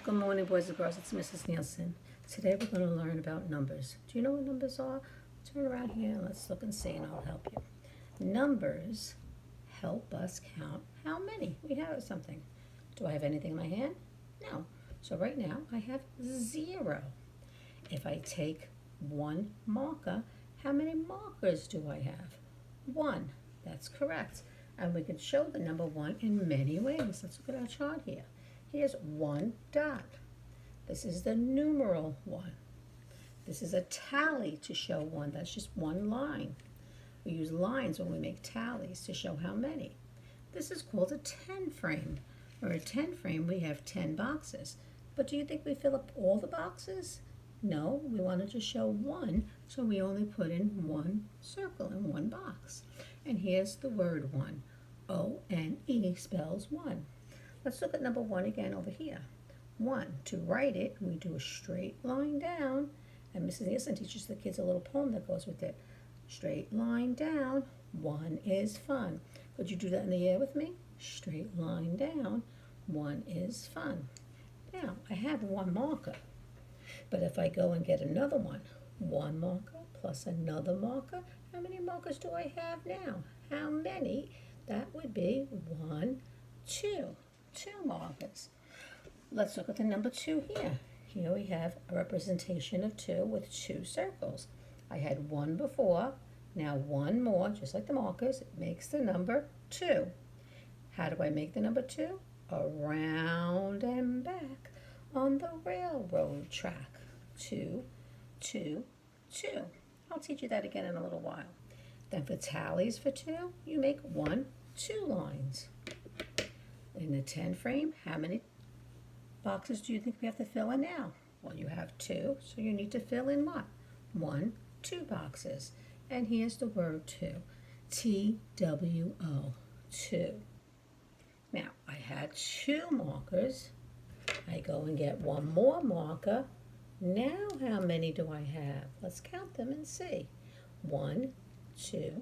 Good morning, boys and girls. It's Mrs. Nielsen. Today we're going to learn about numbers. Do you know what numbers are? Turn around here and let's look and see, and I'll help you. Numbers help us count how many we have of something. Do I have anything in my hand? No. So right now I have 0. If I take one marker, how many markers do I have? 1. That's correct. And we can show the number 1 in many ways. Let's look at our chart here. Here's 1 dot. This is the numeral 1. This is a tally to show 1. That's just one line. We use lines when we make tallies to show how many. This is called a 10 frame. Or a 10 frame, we have 10 boxes. But do you think we fill up all the boxes? No, we wanted to show 1, so we only put in one circle in one box. And here's the word 1. O-N-E spells 1. Let's look at number 1 again over here. 1, to write it, we do a straight line down, and Mrs. Nielsen teaches the kids a little poem that goes with it. Straight line down, 1 is fun. Could you do that in the air with me? Straight line down, 1 is fun. Now, I have one marker, but if I go and get another one marker plus another marker, how many markers do I have now? How many? That would be 1, 2. 2 markers. Let's look at the number 2 here. Here we have a representation of 2 with 2 circles. I had 1 before, now 1 more, just like the markers. It makes the number 2. How do I make the number 2? Around and back on the railroad track. 2, 2, 2. I'll teach you that again in a little while. Then for tallies for 2, you make 1, 2 lines. In the 10 frame, how many boxes do you think we have to fill in now? Well, you have 2, so you need to fill in what? 1, 2 boxes. And here's the word 2. T-W-O, 2. Now, I had 2 markers. I go and get one more marker. Now, how many do I have? Let's count them and see. 1, 2,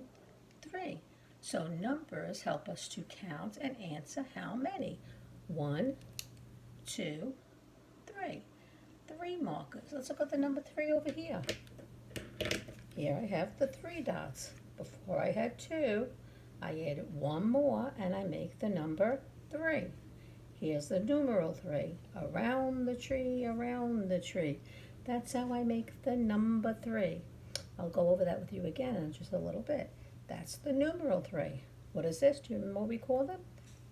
3. So numbers help us to count and answer how many. 1, 2, 3. 3 markers. Let's look at the number 3 over here. Here I have the 3 dots. Before I had 2, I added one more and I make the number 3. Here's the numeral 3. Around the tree, around the tree. That's how I make the number 3. I'll go over that with you again in just a little bit. That's the numeral 3. What is this? Do you remember what we call them?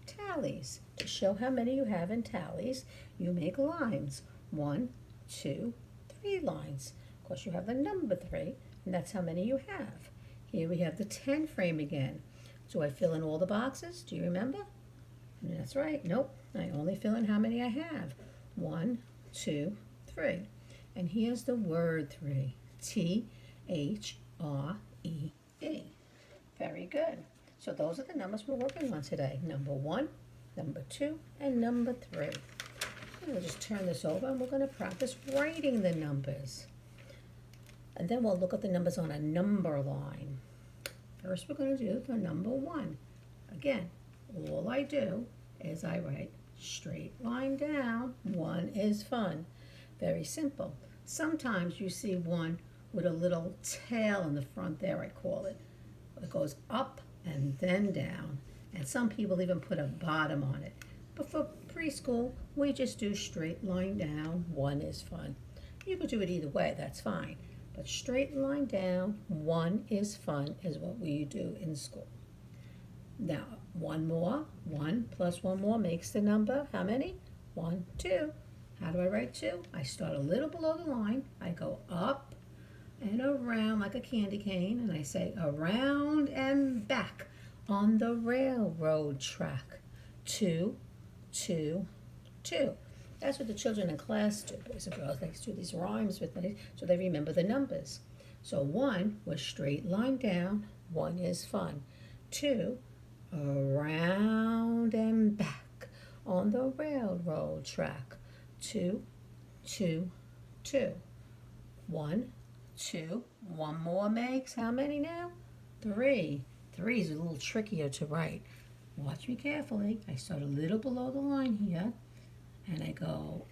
Tallies. To show how many you have in tallies, you make lines. 1, 2, 3 lines. Of course, you have the number 3, and that's how many you have. Here we have the 10 frame again. Do I fill in all the boxes? Do you remember? And that's right. Nope. I only fill in how many I have. 1, 2, 3. And here's the word 3. T-H-R-E-E. Very good. So those are the numbers we're working on today. Number 1, number 2, and number 3. And we'll just turn this over and we're going to practice writing the numbers. And then we'll look at the numbers on a number line. First we're going to do the number 1. Again, all I do is I write straight line down, 1 is fun. Very simple. Sometimes you see 1 with a little tail in the front there, I call it. It goes up and then down. And some people even put a bottom on it. But for preschool, we just do straight line down, 1 is fun. You could do it either way, that's fine. But straight line down, 1 is fun is what we do in school. Now, one more, 1 plus 1 more makes the number, how many? 1, 2. How do I write 2? I start a little below the line. I go up and around like a candy cane, and I say around and back on the railroad track. 2, 2, 2. That's what the children in class do. Boys and girls, they do these rhymes with me so they remember the numbers. So 1 was straight line down, 1 is fun. 2, around and back on the railroad track. 2, 2, 2. 1, 2, 1 more makes how many now? 3. 3 is a little trickier to write. Watch me carefully. I start a little below the line here, and I go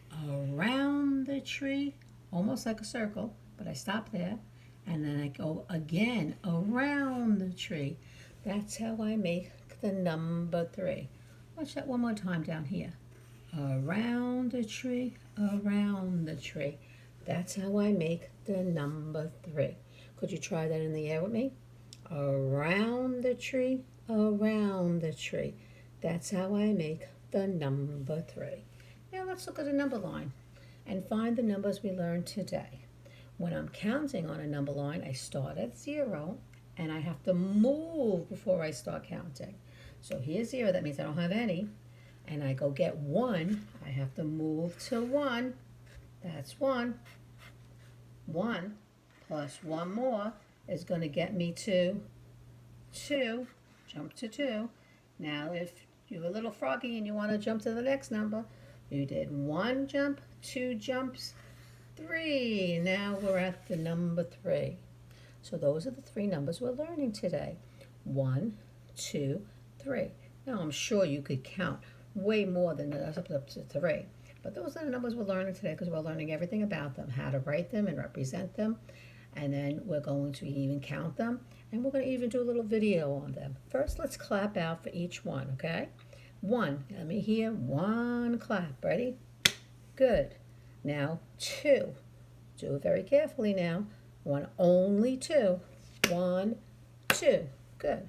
tree, almost like a circle, but I stop there, and then I go again around the tree. That's how I make the number 3. Watch that one more time down here. Around the tree, around the tree. That's how I make the number 3. Could you try that in the air with me? Around the tree, around the tree. That's how I make the number 3. Now let's look at the number line and find the numbers we learned today. When I'm counting on a number line, I start at 0 and I have to move before I start counting. So here's 0, that means I don't have any. And I go get 1, I have to move to 1. That's 1. 1 plus 1 more is going to get me to 2. Jump to 2. Now if you're a little froggy and you want to jump to the next number, you did 1 jump, 2 jumps, 3. Now we're at the number 3. So those are the 3 numbers we're learning today. 1, 2, 3. Now I'm sure you could count way more than up to 3. But those are the numbers we're learning today because we're learning everything about them, how to write them and represent them. And then we're going to even count them. And we're going to even do a little video on them. First, let's clap out for each one, okay? 1. Let me hear 1 clap. Ready? Good. Now 2. Do it very carefully now. 1, only 2. 1, 2. Good.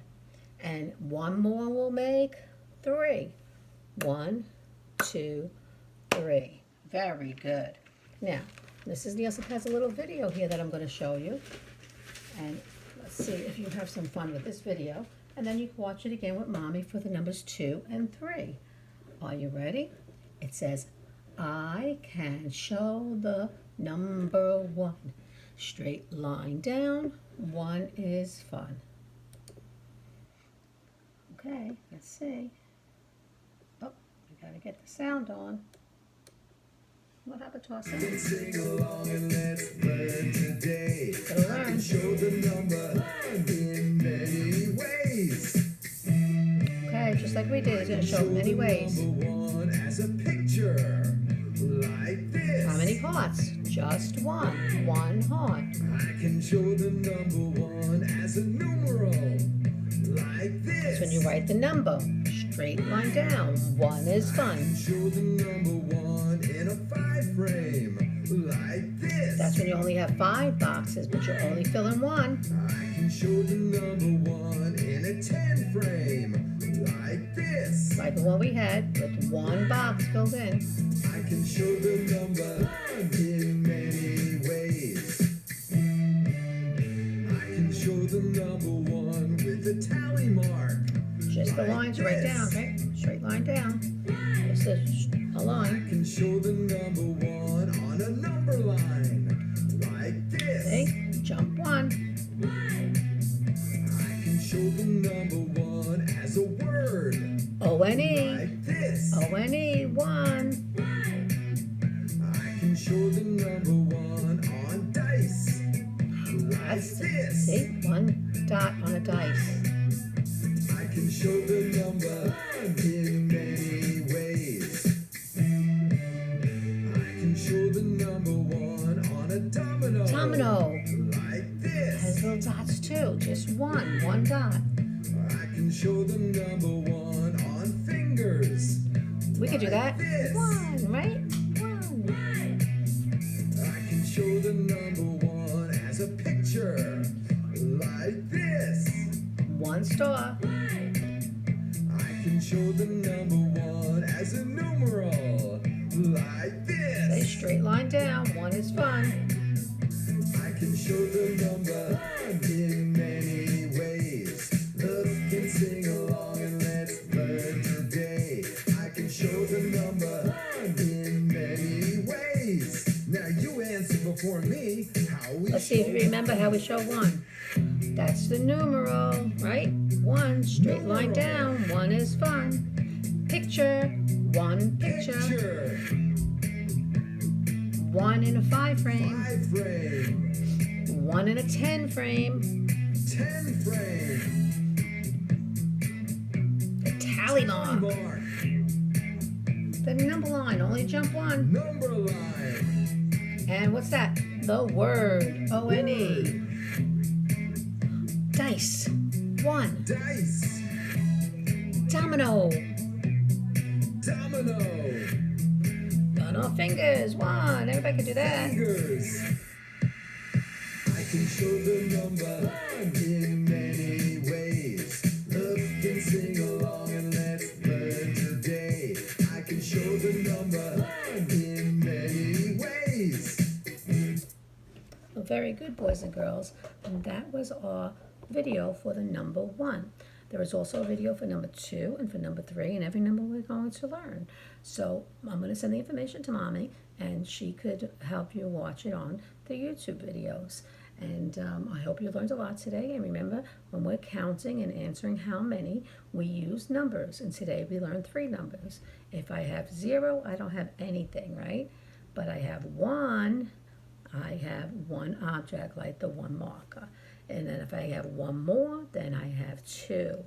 And 1 more will make 3. 1, 2, 3. Very good. Now, Mrs. Nielsen has a little video here that I'm going to show you. And let's see if you have some fun with this video. And then you can watch it again with Mommy for the numbers 2 and 3. Are you ready? It says, I can show the number 1. Straight line down. 1 is fun. Okay, let's see. Oh, we gotta get the sound on. What happened to our sound? Sing along and let's learn today. I can show the number in many ways. Okay, just like we did, it's gonna show many ways. Number 1 as a picture, like this. How many parts? Just 1. 1 heart. I can show the number 1 as a numeral, like this. That's when you write the number. Straight line down. 1 is fun. I can show the number 1 in a 5 frame, like this. That's when you only have 5 boxes, but you're only filling 1. I can show the number 1 in a 10 frame, like this. Like the one we had with 1 box filled in. I can show the number in many ways. I can show the number 1 with a tally mark. Just the lines right down, okay? Straight line down. This is a line. I can show the number 1 on a number line, like this. See? Jump 1. I can show the number 1 as a word. O-N-E. Like this. O-N-E, 1. I can show the number 1 on dice. Like this. See? 1 dot on a dice. I can show the number in many ways. I can show the number 1 on a domino. Domino. Like this. Has little dots too. Just 1 dot. I can show the number 1 on fingers. We could do that. This. 1, right? 1. I can show the number 1 as a picture, like this. 1 star. I can show the number 1 as a numeral, like this. Say straight line down. 1 is fun. I can show the number in many ways. Look and sing along and let's learn today. I can show the number in many ways. Now you answer before me. Let's see if you remember how we show 1. That's the numeral, right? 1, straight line down. 1 is fun. Picture, 1 picture. 1 in a 5 frame. 5 frame. 1 in a 10 frame. 10 frame. The tally mark. The number line, only jump 1. Number line. And what's that? The word. O-N-E. Dice. 1. Dice. Domino. Domino. Gun off fingers. 1. Everybody can do that. Fingers. I can show the number in many ways. Look and sing along and let's learn today. I can show the number in many ways. Well, very good, boys and girls. And that was our video for the number 1. There is also a video for number 2 and for number 3 and every number we're going to learn. So I'm going to send the information to Mommy and she could help you watch it on the YouTube videos. And I hope you learned a lot today. And remember, when we're counting and answering how many, we use numbers. And today we learned 3 numbers. If I have 0, I don't have anything, right? But I have 1, I have 1 object, like the 1 marker. And then if I have 1 more, then I have 2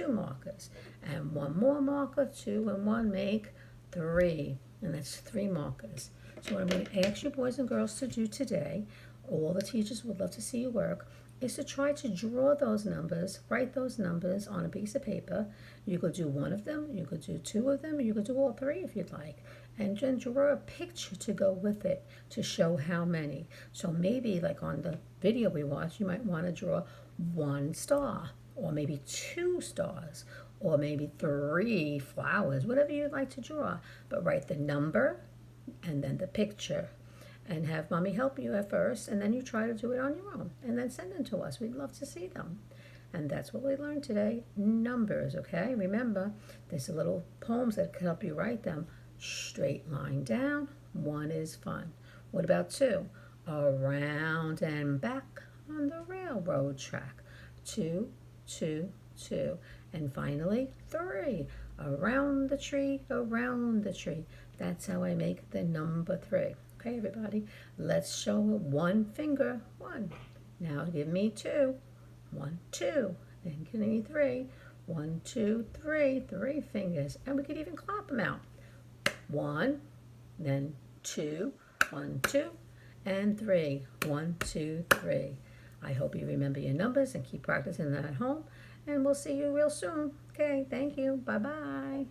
markers. And 1 more marker, 2 and 1 make 3. And that's 3 markers. So what I'm going to ask you boys and girls to do today, all the teachers would love to see you work, is to try to draw those numbers, write those numbers on a piece of paper. You could do 1 of them, you could do 2 of them, you could do all 3 if you'd like. And then draw a picture to go with it to show how many. So maybe like on the video we watched, you might want to draw 1 star, or maybe 2 stars, or maybe 3 flowers, whatever you'd like to draw. But write the number and then the picture. And have Mommy help you at first, and then you try to do it on your own. And then send them to us. We'd love to see them. And that's what we learned today, numbers, okay? Remember, there's a little poems that can help you write them. Straight line down, 1 is fun. What about 2? Around and back on the railroad track. 2, 2, 2. And finally, 3. Around the tree, around the tree. That's how I make the number 3. Okay, everybody, let's show 1 finger, 1. Now give me 2. 1, 2. Then give me 3. 1, 2, 3. 3 fingers. And we could even clap them out. 1, then 2, 1, 2, and 3. 1, 2, 3. I hope you remember your numbers and keep practicing that at home. And we'll see you real soon. Okay, thank you. Bye-bye.